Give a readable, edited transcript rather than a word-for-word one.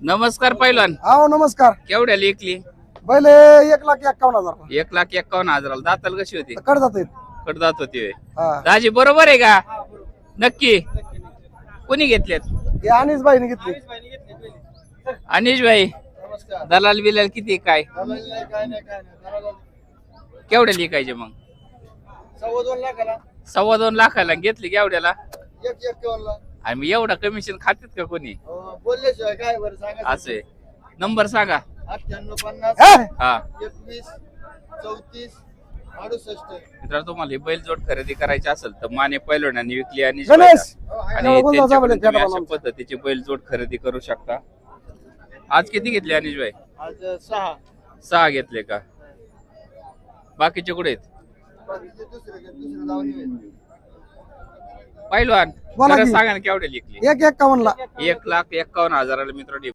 नमस्कार पैलवान. हो नमस्कार. केवढ्या लेखली? पहिले 1,51,000. 1,51,000 दाताल कशी होती? कड जात कडदात होती. दाजी बरोबर आहे का? नक्की कोणी घेतल्यात? अनिस बाईने घेतली. अनिश भाई दलाल बिलाल किती काय केवढ्या लिकायचे मग? 2.25 लाखाला. 2.25 लाखाला घेतली केवढ्याला? 1,51,000. आणि मग एवढं कमिशन खातात का कोणी? बोलल्याशिवाय काय बरं सांगा. असे नंबर सांगा. 9850 हा 21 34 68. मित्रांनो तुम्हाला ही बैलजोड खरेदी करायची असेल तर माने पैलवानांनी विकली आणि गणेश त्यांच्याकडून तुम्ही अशा पद्धतीची बैलजोड खरेदी करू शकता. आज किती घेतले अनिश भाई? आज 6. 6 घेतले का? बाकीचे कुठे आहेत? दुसरे धावणी. पैलवान बोला खरं की. सांगा ना केवढे लिखली? 1,51,000. 1,51,000 मित्रांनो